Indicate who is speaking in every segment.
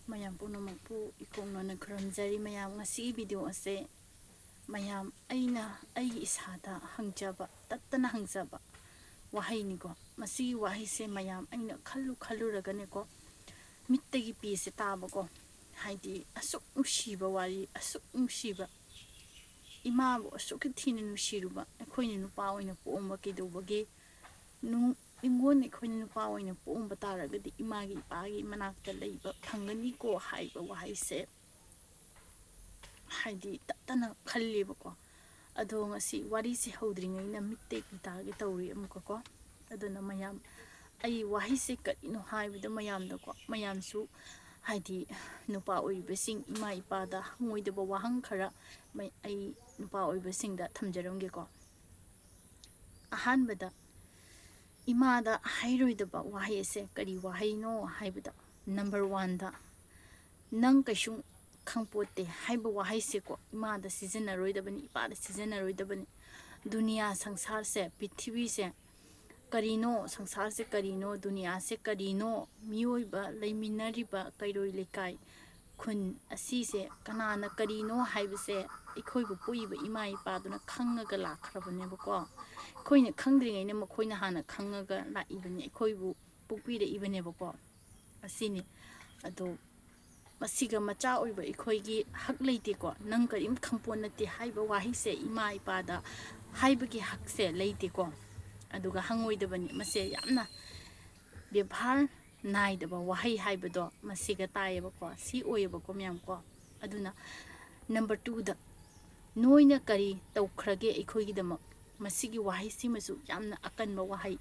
Speaker 1: mayam punamakpu ikongna khurumjari mayam ngasi video ase mayam aina ai isada hangjaba tattana hangjaba wahai ni ko masi wahai se mayam aina khallu ragane ko mittagi pi se taba ko haidi asuk nusiba wari asuk nusiba ima bo asuk thini nusiruba ekhoini nupa oina pomba kidubage nu ingone khoi nupa oina pomba taragadi imagi ipagi manakta leiba phangani ko haiba wahai se haidi tattana khalliba ko ado ngasi wari se hodringai na mitte ki tage tawri amko ko aduna mayam ai wahai se kadino haibida mayam da ko mayam su haidi nupa oibasing ima ipada hangoidaba wahang khara mai ai nupa oibasing da thamjaramge ko ahanbada imada hairoidaba wahai se kari wahai no haibida number 1 da nang kaishung khangpote haiba wahai se ko imada season roidabani ipada season roidabani दुनिया संसार से पृथ्वी से करीनो संसार से करीनो दुनिया से करीनो मियोइबा लेमिनरिबा कैरोई लेकाई खुन असी से कनाना करीनो हाइबसे इखोइबु पुइबा इमा इपादुना खंगगा लाखरबनेबको खोइने खंद्रिङैने मखोइना हाना खंगगा लाइबने इखोइबु पुपिरे इबनेबको असिनि अदो मसिगा मचा ओइबा इखोइगी हक लेतेको नंग करिम खंपो नते हाइबा वाहि से इमा इपादा हाइबगी हक से लेतेको अदुगा हंगोइदबनि मसे यामना व्यवहार नाइदबा वाहि हाइबदो मसिगा तायबको सी ओयबको म्यामको अदुना नंबर 2 दा नोइना करी तौखरगे इखोइगिदम मसिगी वाहि सिमसु यामना अकनबा वाहि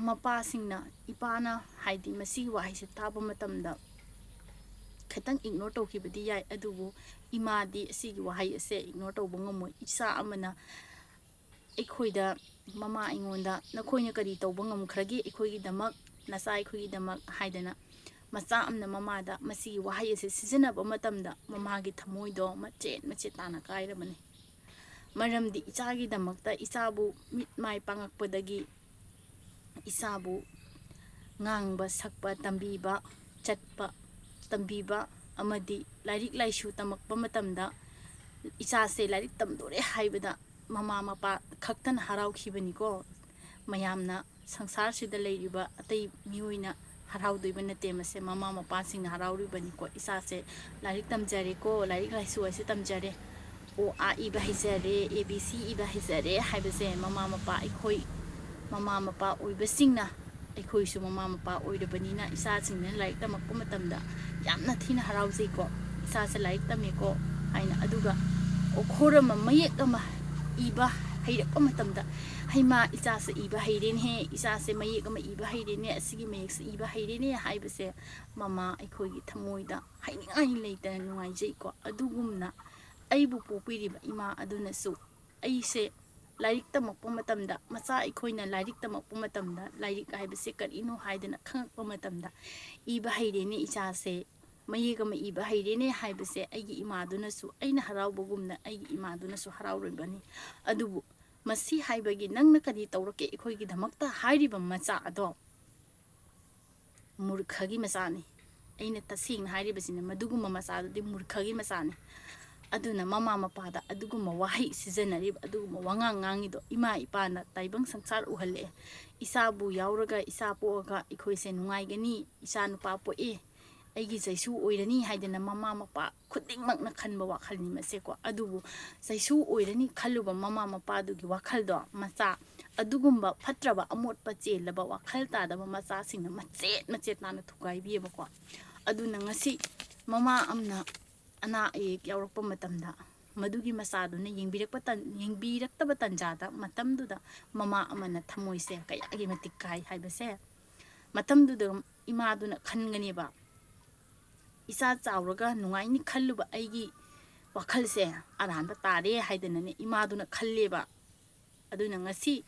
Speaker 1: मपासिंगना इपाना हाइदी मसिगी वाहि से ताबा मतमदा खतंग इग्नोर तौखिबदी याय अदुबु इमादी असिगी वाहि असे इग्नोर तौबा ngमोय इसा अमना एखोइदा ममा इंगोंदा नखोइना करी तौबा ngमखरगे एखोइगी दमक नसा एखोइगी दमक हाइदना मचा अमना ममादा मसिगी वाहि असे सिजनबा मतमदा ममागी थमोइदो मचे ताना कायरबने मरमदी इचागी दमकता इचाबु मिट my पांगकपदगी इसाबु ngang ba sakpa tambiba chatpa tambiba amadi lairik laishu tamakpa matamda isa se lairik tamdore haibada mama mapa khaktan harau khibani ko mayamna sangsar sida leiriba atai miuina harau doiba nate mase mama mapa sing harau ribani ko isa se lairik tamjare ko lairik laisu ase tamjare o a i ba hizare abc i ba hizare haibase mama mapa ikhoi mama mapa oibasingna ꯑꯩꯈꯣꯏꯁꯨ ꯃꯃꯥ ꯃꯄꯥ ꯑꯣꯏꯔꯕꯅꯤꯅ ꯏꯆꯥꯁꯤꯡꯅ ꯂꯥꯏꯔꯤꯛ ꯇꯝꯃꯛꯄ ꯃꯇꯝꯗ ꯌꯥꯝꯅ ꯊꯤꯅ ꯍꯔꯥꯎꯖꯩꯀꯣ ꯏꯆꯥꯁꯦ ꯂꯥꯏꯔꯤꯛ ꯇꯝꯃꯦꯀꯣ ꯍꯥꯏꯅ ꯑꯗꯨꯒ ꯑꯣꯈꯣꯔ ꯑꯃ ꯃꯌꯦꯛ ꯑꯃ ꯏꯕ ꯍꯩꯔꯛꯄ ꯃꯇꯝꯗ ꯍꯩꯃꯥ ꯏꯆꯥꯁꯦ ꯏꯕ ꯍꯩꯔꯦꯅꯦ ꯏꯆꯥꯁꯦ ꯃꯌꯦꯛ ꯑꯃ ꯏꯕ ꯍꯩꯔꯦꯅꯦ ꯑꯁꯤꯒꯤ ꯃꯌꯦꯛꯁꯦ ꯏꯕ ꯍꯩꯔꯦꯅꯦ ꯍꯥꯏꯕꯁꯦ ꯃꯃꯥ ꯑꯩꯈꯣꯏꯒꯤ ꯊꯃꯣꯏꯗ ꯍꯩꯅꯤꯡꯉꯥꯏ ꯂꯩꯇꯅ ꯅꯨꯡꯉꯥꯏꯖꯩꯀꯣ ꯑꯗꯨꯒꯨꯝꯅ ꯑꯩꯕꯨ ꯄꯣꯛꯄꯤꯔꯤꯕ ꯏꯃꯥ ꯑꯗꯨꯅꯁꯨ ꯑꯩꯁꯦ लाइक तमक्प मतमदा मचा इखोइना लाइक तमक्प मतमदा लाइक हाइबसे करिनो हाइदना खंगक्प मतमदा इबा हैरेने इचासे मयेगम इबा हैरेने हाइबसे आइगी इमादुनसु आइना हराउबगुमना आइगी इमादुनसु हराउरबनी अदुबु मसी हाइबगी नंगना कदि तौरके इखोइगी धमक्ता हाइरिबा मचा अदो मूर्खगी मचानी आइना तसिंग हाइरिबसिना मदुगुम मचादुदि मूर्खगी मचानी aduna mama mapada aduguma wahi sijanarib aduguma wangang ngangido ima ipana taibang sangsar uhalle isabu yauraga isa poga ikhoise nungaigani isa nupa po aigi jaisu oirani haidana mama mapa khudingmakna khanba wakhalni maseko adubu jaisu oirani khaluba mama mapa dugi wakhaldo macha adugumba phatraba amotpa chelaba wakhal tadaba macha singna machet nana thugai biebako aduna ngasi mama amna ana ek yaurpa matamda madugi masaduna yengbirakta tanjada matamduda mama amana thamoise kayagi matikai haibase matamduda imaduna khangani ba isa chauraga nungaini khalluba aigi wakhalse aranba tare haidanane imaduna khalleba aduna ngasi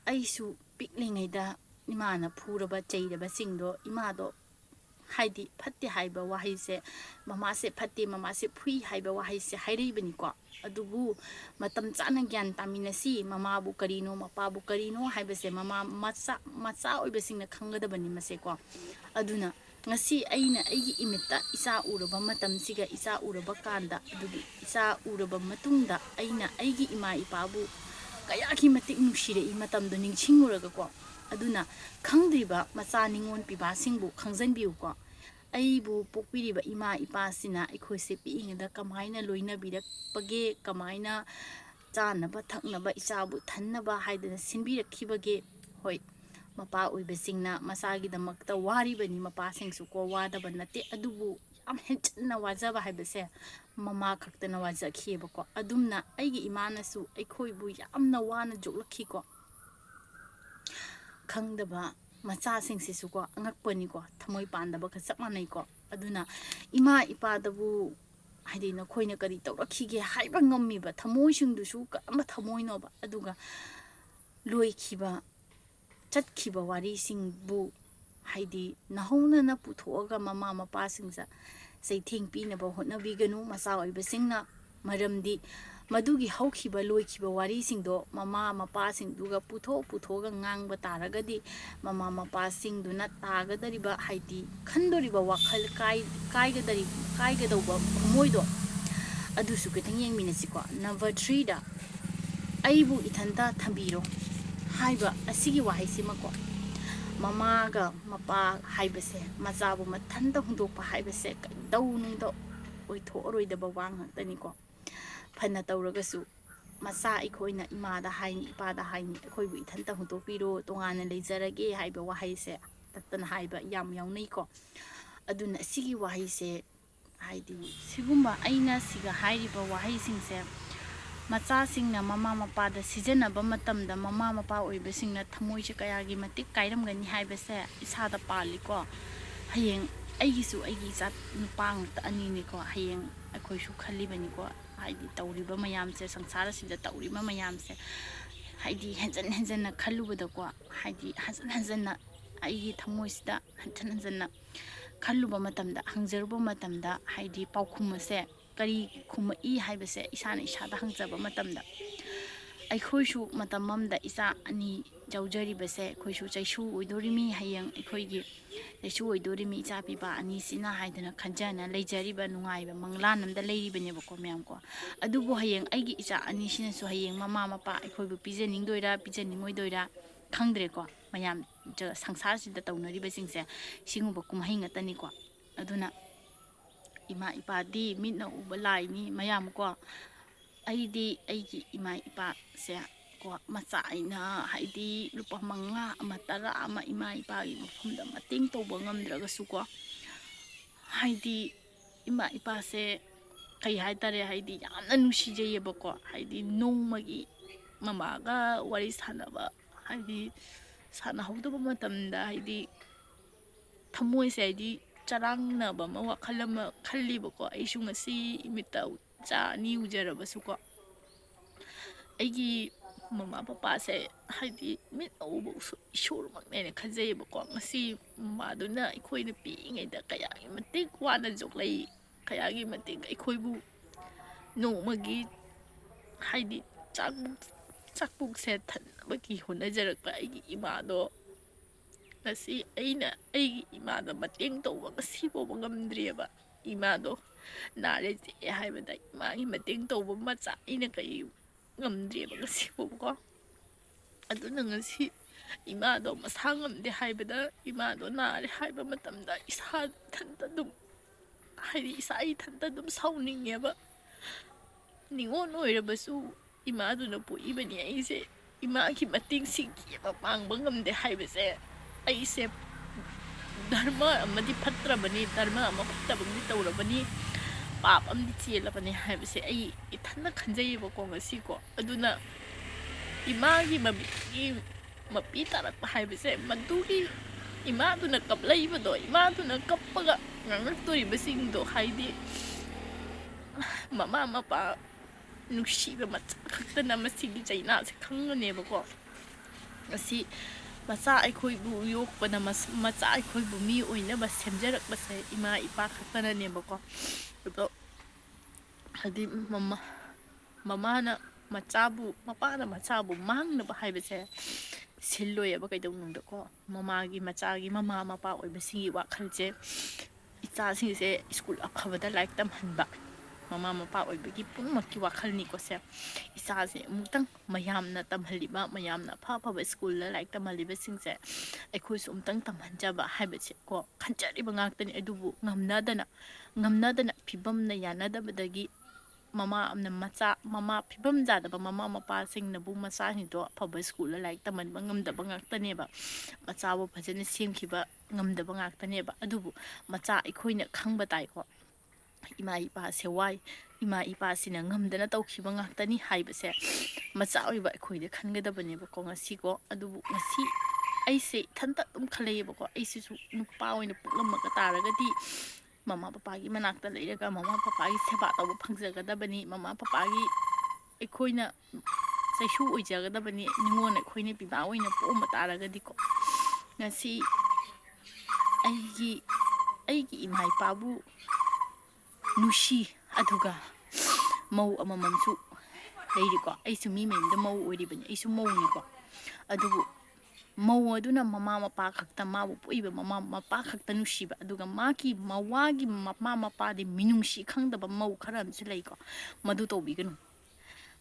Speaker 1: aisu piklingaida imana phuraba cheiraba singdo imado हाइदी फत्ते हाइबा वाहिसे ममासे फत्ते ममासे फुई हाइबा वाहिसे हाइरैबनी को अदुबु मतम चाना ज्ञान तामिनसी ममाबु करिनो मपाबु करिनो हाइबसे mama मचा ओइबसिंगना खंगदबनी मसे को अदुना ngasi aina aigi imita isa uraba matamsiga isa uraba kanda adugi isa uraba matungda aina aigi ima ipabu kayaki matik nushire I matamdo ningchinguraga ko aduna khangdriba macha ningon piba singbu khangjanbiu ko aibu pokpiriba ima ipasina ikhoise piingda kamaina loina birak page kamaina chanaba thaknaba isabu thannaba haidana sinbirakkhibage hoi mapa oibasingna masagidmakta waribani mapasingsu ko wadaba nate adubu yam henchna wajaba haibase mama khaktana wajakhiyeba ko adumna aigi imanasu aikhoibu yamna wana joklakhi ko khangdaba macha singsisu ko angakpani ko thamoi pandaba ka chapmanai ko aduna ima ipadabu haidi na khoina kari tawrakhige haiba ngammiba thamoi singdusu kamba thamoinoba aduga loikhiba chatkiba wari singbu haidi nahona na puthoga mama mapa singsa saithing pinaba hotnabiganu masa oibasingna maramdi madugi haukhiba loikhiba wari singdo mama mapa singduga puthoga ngangba taragadi mama mapa singduna tagadariba haidi khandoriba wakhal kaigadauba khumoido adusu ketang yengminasiko number 3 da aibu ithanta thambiro haiba asigi wahaisima ko mamaga mapa haibase mazabu mathanda hundokpa haibase daunungda oithoroidaba wangtani ko phana tawragasu macha ikhoina imada haini ipada haini ikhoibu ithanta hundokpiro tongana leizarage haiba wahaise tattana haiba yam yaunai ko aduna asigi wahaise haidi sigumba aina siga hairiba wahaisingse macha singna mama mapa da sijanaba matamda mama mapa oibasingna thamoise kayagi matik kairamgani haibase isada paliko hayeng aigisu aigi chat nupang ta anini ko hayeng akhoisu khalibani ko haidi tawriba mayamse sangsara sida tawriba mayamse haidi henjan khalubada ko haidi hanjan aigi thamoisida hanjan khaluba matamda hangjarba matamda haidi paukhumase kari khumai haibase isana isada hangjaba matamda aikhoisu matamamda isa ani jaujari khoisu chaisu oidorimi hayang aikhoigi chaisu oidorimi isa piba ani sina haidana khanjana leijariba nungaiba manglanamda leiribane bako myam ko adubu hayang aigi isa ani sina su hayang mama mapa aikhoibu pijaningdoira pijaningoidoira khangdre ko mayam sangsar sida tawnariba singse singuba kumhai ngatani ko aduna ima ipadi mitna uba laini mayam ko aidi aigi ima ipa se ko macha aina haidi lupa manga amatara ama ima ipa gi mafamda mating toba ngamdragasu ko haidi ima ipa se kai haitare haidi yamna nusijeyeba ko haidi nongmagi mamaga wari sanaba haidi sana hawdaba matamda haidi thamoise haidi charangna ba ma wakhalama khalliba ko aisu ngasi imita cha ni ujarabsu ko aigi mama papa se haidi mit ubu ishur makne khajayeba ko ngasi maduna ikhoina piingaida kayagi matik wana joklai kayagi matik ikhoibu nongmagi haidi chakbuk se thanbaki honajarakpa aigi imado ngasi aina aigi imada mateng tawba ngasi boba ngamdrieba imado nare je haibada imagi mateng tawba macha aina kai ngamdrieba ngasi boba ko aduna ngasi imado masa ngamde haibada imado nare haiba matamda isa thanta dum haidi isa thanta dum sauningeba ningon oirabasu imaduna poibani aise imagi mateng singki mapangba ngamde haibase aise dharma amadi phatrabani dharma ama phattabani tawrabani pap amdi chelabani haibase ai ithana khanjayeba ko ngasi ko aduna imagi mapi tarakpa haibase madugi imaduna kaplaibado imaduna kappaga ngangaktoribasingdo haidi mama mapa nusiba macha khaktana masigi jaina se khanganeba ko ngasi macha aikhoibu yokpana macha aikhoibu mi oinaba semjarakbase ima ipa khaktana neba ko to hadi mamana machabu mapana machabu mangnaba haibase ꯁꯤꯜꯂꯣꯏꯑꯕ ꯀꯩꯗꯧꯅꯨꯡꯗꯀꯣ ꯃꯃꯥꯒꯤ ꯃꯆꯥꯒꯤ ꯃꯃꯥ ꯃꯄꯥ ꯑꯣꯏꯕꯁꯤꯡꯒꯤ ꯋꯥꯈꯜꯁꯦ ꯏꯆꯥꯁꯤꯡꯁꯦ school ꯑꯐꯕꯗ ꯂꯥꯏꯔꯤꯛ ꯇꯝꯍꯟꯕ ꯃꯃꯥ ꯃꯄꯥ ꯑꯣꯏꯕꯒꯤ ꯄꯨꯝꯅꯃꯛꯀꯤ ꯋꯥꯈꯜꯅꯤꯀꯣ ꯁꯦ ꯏꯆꯥꯁꯦ ꯑꯃꯨꯛꯇꯪ ꯃꯌꯥꯝꯅ ꯇꯝꯍꯜꯂꯤꯕ ꯃꯌꯥꯝꯅ ꯑꯐ ꯑꯐꯕ ꯁ꯭ꯀꯨꯜꯗ ꯂꯥꯏꯔꯤꯛ ꯇꯝꯍꯜꯂꯤꯕꯁꯤꯡꯁꯦ ꯑꯩꯈꯣꯏꯁꯨ ꯑꯃꯨꯛꯇꯪ ꯇꯝꯍꯟꯖꯕ ꯍꯥꯏꯕꯁꯦ ꯀꯣ ꯈꯟꯖꯔꯤꯕ ꯉꯥꯛꯇꯅꯤ ꯑꯗꯨꯕꯨ ꯉꯝꯅꯗꯅ ꯐꯤꯕꯝꯅ ꯌꯥꯅꯗꯕꯗꯒꯤ ꯃꯃꯥ ꯑꯃꯅ ꯃꯃꯥ ꯐꯤꯕꯝ ꯆꯥꯗꯕ ꯃꯃꯥ ꯃꯄꯥꯁꯤꯡꯅꯕꯨ ꯃꯆꯥꯁꯤꯡꯗꯣ ꯑꯐꯕ ꯁ꯭ꯀꯨꯜꯗ ꯂꯥꯏꯔꯤꯛ ꯇꯝꯍꯟꯕ ꯉꯝꯗꯕ ꯉꯥꯛꯇꯅꯦꯕ ꯃꯆꯥꯕꯨ ꯐꯖꯅ ꯁꯦꯝꯈꯤꯕ ꯉꯝꯗꯕ ꯉꯥꯛꯇꯅꯦꯕ ꯑꯗꯨꯕꯨ ꯃꯆꯥ ꯑꯩꯈꯣꯏꯅ ꯈꯪꯕ ꯇꯥꯏꯀꯣ ꯏꯃꯥ ꯏꯄꯥꯁꯦ ꯋꯥꯏ ꯏꯃꯥ ꯏꯄꯥꯁꯤꯅ ꯉꯝꯗꯅ ꯇꯧꯈꯤꯕ ꯉꯥꯛꯇꯅꯤ ꯍꯥꯏꯕꯁꯦ ꯃꯆꯥ ꯑꯣꯏꯕ ꯑꯩꯈꯣꯏꯗ ꯈꯟꯒꯗꯕꯅꯦꯕꯀꯣ ꯉꯁꯤꯀꯣ ꯑꯗꯨꯕꯨ ꯉꯁꯤ ꯑꯩꯁꯦ ꯏꯊꯟꯇ ꯑꯗꯨꯝ ꯈꯜꯂꯛꯑꯦꯕꯀꯣ ꯑꯩꯁꯤꯁꯨ ꯅꯨꯄꯥ ꯑꯣꯏꯅ ꯄꯣꯛꯂꯝꯃꯒ ꯇꯥꯔꯒꯗꯤ ꯃꯃꯥ ꯄꯄꯥꯒꯤ ꯃꯅꯥꯛꯇ ꯂꯩꯔꯒ ꯃꯃꯥ ꯄꯄꯥꯒꯤ ꯁꯦꯕꯥ ꯇꯧꯕ ꯐꯪꯖꯒꯗꯕꯅꯤ ꯃꯃꯥ ꯄꯄꯥꯒꯤ ꯑꯩꯈꯣꯏꯅ ꯆꯩꯁꯨ ꯑꯣꯏꯖꯒꯗꯕꯅꯤ ꯅꯤꯉꯣꯟ ꯑꯩꯈꯣꯏꯅ ꯄꯤꯕꯥ ꯑꯣꯏꯅ ꯄꯣꯛꯑꯝꯕ ꯇꯥꯔꯒꯗꯤꯀꯣ ꯉꯁꯤ ꯑꯩꯒꯤ ꯏꯃꯥ ꯏꯄꯥꯕꯨ ꯅꯨꯡꯁꯤ ꯑꯗꯨꯒ ꯃꯧ ꯑꯃꯃꯝꯁꯨ ꯂꯩꯔꯤꯀꯣ ꯑꯩꯁꯨ ꯃꯤ ꯃꯌꯨꯝꯗ ꯃꯧ ꯑꯣꯏꯔꯤꯕꯅꯤ ꯑꯩꯁꯨ ꯃꯧꯅꯤꯀꯣ ꯑꯗꯨꯕꯨ ꯃꯧ ꯑꯗꯨꯅ ꯃꯃꯥ ꯃꯄꯥ ꯈꯛꯇ ꯃꯥꯕꯨ ꯄꯣꯛꯏꯕ ꯃꯃꯥ ꯃꯄꯥ ꯈꯛꯇ ꯅꯨꯡꯁꯤꯕ ꯑꯗꯨꯒ ꯃꯥꯒꯤ ꯃꯋꯥꯒꯤ ꯃꯃꯥ ꯃꯄꯥꯗꯤ ꯃꯤꯅꯨꯡꯁꯤ ꯈꯪꯗꯕ ꯃꯧ ꯈꯔ ꯑꯃꯁꯨ ꯂꯩꯀꯣ ꯃꯗꯨ ꯇꯧꯕꯤꯒꯅꯨ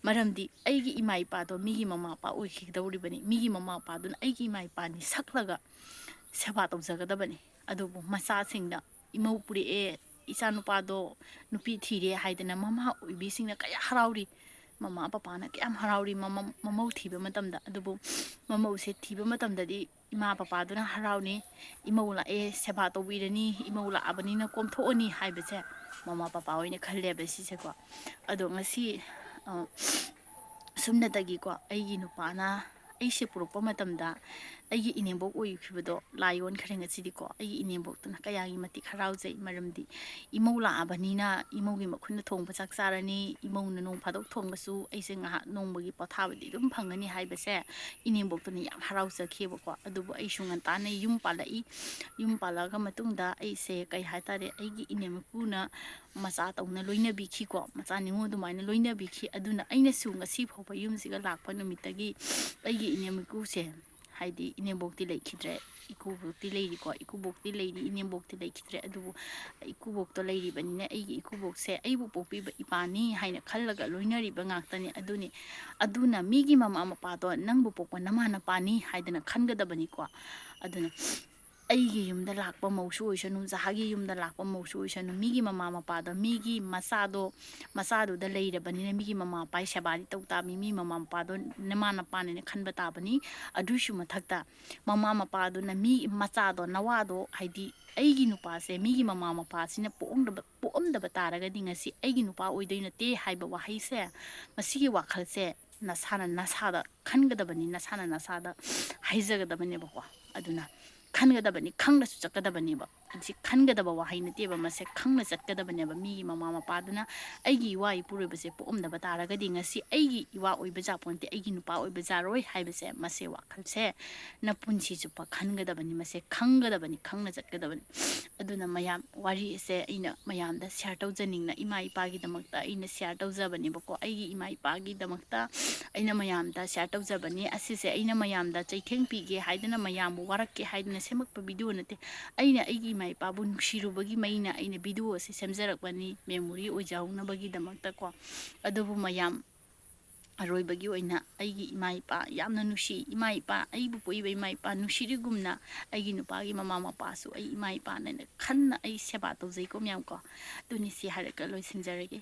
Speaker 1: ꯃꯔꯝꯗꯤ ꯑꯩꯒꯤ ꯏꯃꯥ ꯏꯄꯥꯗꯣ ꯃꯤꯒꯤ ꯃꯃꯥ ꯃꯄꯥ ꯑꯣꯏꯈꯤꯗꯧꯔꯤꯕꯅꯤ ꯃꯤꯒꯤ ꯃꯃꯥ ꯃꯄꯥꯗꯨꯅ ꯑꯩꯒꯤ ꯏꯃꯥ ꯏꯄꯥꯅꯤ ꯁꯛꯂꯒ ꯁꯦꯕꯥ ꯇꯧꯖꯒꯗꯕꯅꯤ ꯑꯗꯨꯕꯨ ꯃꯆꯥꯁꯤꯡꯅ ꯏꯃꯧ ꯄꯨꯔꯛꯑꯦ ꯏꯆꯥ ꯅꯨꯄꯥꯗꯣ ꯅꯨꯄꯤ ꯊꯤꯔꯦ ꯍꯥꯏꯗꯅ ꯃꯃꯥ ꯑꯣꯏꯕꯤꯁꯤꯡꯅ ꯀꯌꯥ ꯍꯔꯥꯎꯔꯤ ꯃꯃꯥ ꯄꯄꯥꯅ ꯀꯌꯥꯝ ꯍꯔꯥꯎꯔꯤ ꯃꯃꯧ ꯊꯤꯕ ꯃꯇꯝꯗ ꯑꯗꯨꯕꯨ ꯃꯃꯧꯁꯦ ꯊꯤꯕ ꯃꯇꯝꯗꯗꯤ ꯏꯃꯥ ꯄꯄꯥꯗꯨꯅ ꯍꯔꯥꯎꯅꯤ ꯏꯃꯧ ꯂꯥꯛꯑꯦ ꯁꯦꯕꯥ ꯇꯧꯕꯤꯔꯅꯤ ꯏꯃꯧ ꯂꯥꯛꯑꯕꯅꯤꯅ ꯀꯣꯝꯊꯣꯛꯑꯅꯤ ꯍꯥꯏꯕꯁꯦ ꯃꯃꯥ ꯄꯄꯥ ꯑꯣꯏꯅ ꯈꯜꯂꯦꯕ ꯁꯤꯁꯦꯀꯣ ꯑꯗꯣ ꯉꯁꯤ ꯁꯨꯝꯅꯇꯒꯤꯀꯣ ꯑꯩꯒꯤ ꯅꯨꯄꯥꯅ ꯑꯩꯁꯦ ꯄꯨꯔꯛꯄ ꯃꯇꯝꯗ ꯑꯩꯒꯤ ꯏꯅꯦꯝꯕꯣꯛ ꯑꯣꯏꯈꯤꯕꯗꯣ ꯂꯥꯏ ꯑꯣꯟꯈ꯭ꯔꯦ ꯉꯁꯤꯗꯤꯀꯣ ꯑꯩꯒꯤ ꯏꯅꯦꯝꯕꯣꯛꯇꯨꯅ ꯀꯌꯥꯒꯤ ꯃꯇꯤꯛ ꯍꯔꯥꯎꯖꯩ ꯃꯔꯝꯗꯤ ꯏꯃꯧ ꯂꯥꯛꯑꯕꯅꯤꯅ ꯏꯃꯧꯒꯤ ꯃꯈꯨꯠꯅ ꯊꯣꯡꯕ ꯆꯥꯛ ꯆꯥꯔꯅꯤ ꯏꯃꯧꯅ ꯅꯣꯡ ꯐꯥꯗꯣꯛ ꯊꯣꯡꯕꯁꯨ ꯑꯩꯁꯦ ꯉꯥꯏꯍꯥꯛ ꯅꯣꯡꯃꯒꯤ ꯄꯣꯊꯥꯕꯗꯤ ꯑꯗꯨꯝ ꯐꯪꯒꯅꯤ ꯍꯥꯏꯕꯁꯦ ꯏꯅꯦꯝꯕꯣꯛꯇꯨꯅ ꯌꯥꯝ ꯍꯔꯥꯎꯖꯈꯤꯕꯀꯣ ꯑꯗꯨꯕꯨ ꯑꯩꯁꯨ ꯉꯟꯇꯥꯅ ꯌꯨꯝ ꯄꯥꯜꯂꯛꯏ ꯌꯨꯝ ꯄꯥꯜꯂꯛꯑꯒ ꯃꯇꯨꯡꯗ ꯑꯩꯁꯦ ꯀꯩ ꯍꯥꯏꯇꯥꯔꯦ ꯑꯩꯒꯤ ꯏꯅꯦꯝꯄꯨꯅ ꯃꯆꯥ ꯇꯧꯅ ꯂꯣꯏꯅꯕꯤꯈꯤꯀꯣ ꯃꯆꯥ ꯅꯤꯉꯣꯜ ꯑꯗꯨꯃꯥꯏꯅ ꯂꯣꯏꯅꯕꯤꯈꯤ ꯑꯗꯨꯅ ꯑꯩꯅꯁꯨ ꯉꯁꯤ ꯐꯥꯎꯕ ꯌꯨꯝꯁꯤꯒ ꯂꯥꯛꯄ ꯅꯨꯃꯤꯠꯇꯒꯤ ꯑꯩꯒꯤ ꯏꯅꯦꯝ ꯏꯀꯨꯁꯦ ꯍꯥꯏꯗꯤ ꯏꯅꯦꯝꯕꯣꯛꯇꯤ ꯂꯩꯈꯤꯗ꯭ꯔꯦ ꯏꯀꯨꯕꯣꯛꯇꯤ ꯂꯩꯔꯤꯀꯣ ꯏꯀꯨꯕꯣꯛꯇꯤ ꯂꯩꯔꯤ ꯏꯅꯦꯝꯕꯣꯛꯇꯤ ꯂꯩꯈꯤꯗ꯭ꯔꯦ ꯑꯗꯨꯕꯨ ꯏꯀꯨꯕꯣꯛꯇꯣ ꯂꯩꯔꯤꯕꯅꯤꯅ ꯑꯩꯒꯤ ꯏꯀꯨꯕꯣꯛꯁꯦ ꯑꯩꯕꯨ ꯄꯣꯛꯄꯤꯕ ꯏꯄꯥꯅꯤ ꯍꯥꯏꯅ ꯈꯜꯂꯒ ꯂꯣꯏꯅꯔꯤꯕ ꯉꯥꯛꯇꯅꯤ ꯑꯗꯨꯅ ꯃꯤꯒꯤ ꯃꯃꯥ ꯃꯄꯥꯗꯣ ꯅꯪꯕꯨ ꯄꯣꯛꯄ ꯅꯃꯥ ꯅꯄꯥꯅꯤ ꯍꯥꯏꯗꯅ ꯈꯟꯒꯗꯕꯅꯤꯀꯣ ꯑꯗꯨꯅ ꯑꯩꯒꯤ ꯌꯨꯝꯗ ꯂꯥꯛꯄ ꯃꯧꯁꯨ ꯑꯣꯏꯁꯅꯨ ꯖꯍꯥꯒꯤ ꯌꯨꯝꯗ ꯂꯥꯛꯄ ꯃꯧꯁꯨ ꯑꯣꯏꯁꯅꯨ ꯃꯤꯒꯤ ꯃꯃꯥ ꯃꯄꯥꯗꯣ ꯃꯤꯒꯤ ꯃꯆꯥꯗꯨꯗ ꯂꯩꯔꯕꯅꯤꯅ ꯃꯤꯒꯤ ꯃꯃꯥ ꯃꯄꯥꯒꯤ ꯁꯦꯕꯥꯗꯤ ꯇꯧ ꯇꯥꯕꯅꯤ ꯃꯤ ꯃꯃꯥ ꯃꯄꯥꯗꯣ ꯅꯃꯥ ꯅꯄꯥꯅꯦꯅ ꯈꯟꯕ ꯇꯥꯕꯅꯤ ꯑꯗꯨꯏꯁꯨ ꯃꯊꯛꯇ ꯃꯃꯥ ꯃꯄꯥꯗꯨꯅ ꯃꯆꯥꯗꯣ ꯅꯋꯥꯗꯣ ꯍꯥꯏꯗꯤ ꯑꯩꯒꯤ ꯅꯨꯄꯥꯁꯦ ꯃꯤꯒꯤ ꯃꯃꯥ ꯃꯄꯥꯁꯤꯅ ꯄꯣꯛꯑꯝꯗꯕ ꯇꯥꯔꯒꯗꯤ ꯉꯁꯤ ꯑꯩꯒꯤ ꯅꯨꯄꯥ ꯑꯣꯏꯗꯣꯏ ꯅꯠꯇꯦ ꯍꯥꯏꯕ ꯋꯥꯍꯩꯁꯦ ꯃꯁꯤꯒꯤ ꯋꯥꯈꯜꯁꯦ ꯅꯁꯥꯗ ꯈꯟꯒꯗꯕꯅꯤ ꯅꯁꯥꯅ ꯅꯁꯥꯗ ꯍꯩꯖꯒꯗꯕꯅꯦꯕꯀꯣ ꯑꯗꯨꯅ ꯈꯟꯒꯗꯕꯅꯤ ꯈꯪꯅꯁꯨ ꯆꯠꯀꯗꯕꯅꯦꯕ ꯃꯁꯤ ꯈꯟꯒꯗꯕ ꯋꯥꯍꯩ ꯅꯠꯇꯦꯕ ꯃꯁꯦ ꯈꯪꯅ ꯆꯠꯀꯗꯕꯅꯦꯕ ꯃꯤꯒꯤ ꯃꯃꯥ ꯃꯄꯥꯗꯨꯅ ꯑꯩꯒꯤ ꯏꯋꯥ ꯏꯄꯨꯔꯣꯏꯕꯁꯦ ꯄꯣꯛꯑꯝꯗꯕ ꯇꯥꯔꯒꯗꯤ ꯉꯁꯤ ꯑꯩꯒꯤ ꯏꯋꯥ ꯑꯣꯏꯕ ꯖꯥꯄꯣꯟꯇꯦ ꯑꯩꯒꯤ ꯅꯨꯄꯥ ꯑꯣꯏꯕ ꯖꯥꯔꯣꯏ ꯍꯥꯏꯕꯁꯦ ꯃꯁꯦ ꯋꯥꯈꯜꯁꯦ ꯅꯄꯨꯟꯁꯤ ꯆꯨꯞꯄ ꯈꯟꯒꯗꯕꯅꯤ ꯃꯁꯦ ꯈꯪꯒꯗꯕꯅꯤ ꯈꯪꯅ ꯆꯠꯀꯗꯕꯅꯤ ꯑꯗꯨꯅ ꯃꯌꯥꯝ ꯋꯥꯔꯤ ꯑꯁꯦ ꯑꯩꯅ ꯃꯌꯥꯝꯗ ꯁꯤꯌꯥꯔ ꯇꯧꯖꯅꯤꯡꯅ ꯏꯃꯥ ꯏꯄꯥꯒꯤꯗꯃꯛꯇ ꯑꯩꯅ ꯁꯤꯌꯥꯔ ꯇꯧꯖꯕꯅꯦꯕꯀꯣ ꯑꯩꯒꯤ ꯏꯃꯥ ꯏꯄꯥꯒꯤꯗꯃꯛꯇ ꯑꯩꯅ ꯃꯌꯥꯝꯗ ꯁꯤꯌꯥꯔ ꯇꯧꯖꯕꯅꯤ ꯑꯁꯤꯁꯦ ꯑꯩꯅ ꯃꯌꯥꯝꯗ ꯆꯩꯊꯦꯡ ꯄꯤꯒꯦ ꯍꯥꯏꯗꯅ ꯃꯌꯥꯝꯕꯨ ꯋꯥꯔꯛꯀꯦ ꯍꯥꯏꯗꯅ ꯁꯦꯝꯃꯛꯄ ꯚꯤꯗꯤꯑꯣ ꯅꯠꯇꯦ ꯑꯩꯅ ꯑꯩꯒꯤ ꯏꯃꯥ ꯏꯄꯥꯕꯨ ꯅꯨꯡꯁꯤꯔꯨꯕꯒꯤ ꯃꯩꯅ ꯑꯩꯅ ꯚꯤꯗꯤꯑꯣ ꯑꯁꯤ ꯁꯦꯝꯖꯔꯛꯄꯅꯤ ꯃꯦꯃꯣꯔꯤ ꯑꯣꯏꯖꯍꯧꯅꯕꯒꯤꯗꯃꯛꯇꯀꯣ ꯑꯗꯨꯕꯨ ꯃꯌꯥꯝ ꯑꯔꯣꯏꯕꯒꯤ ꯑꯣꯏꯅ ꯑꯩꯒꯤ ꯏꯃꯥ ꯏꯄꯥ ꯌꯥꯝꯅ ꯅꯨꯡꯁꯤ ꯏꯃꯥ ꯏꯄꯥ ꯑꯩꯕꯨ ꯄꯣꯛꯏꯕ ꯏꯃꯥ ꯏꯄꯥ ꯅꯨꯡꯁꯤꯔꯤꯒꯨꯝꯅ ꯑꯩꯒꯤ ꯅꯨꯄꯥꯒꯤ ꯃꯃꯥ ꯃꯄꯥꯁꯨ ꯑꯩ ꯏꯃꯥ ꯏꯄꯥꯅ ꯈꯟꯅ ꯑꯩ ꯁꯦꯕꯥ ꯇꯧꯖꯩꯀꯣ ꯃꯌꯥꯝ ꯀꯣ ꯑꯗꯨꯅꯤ ꯁꯤ ꯍꯥꯏꯔꯒ ꯂꯣꯏꯁꯤꯟꯖꯔꯒꯦ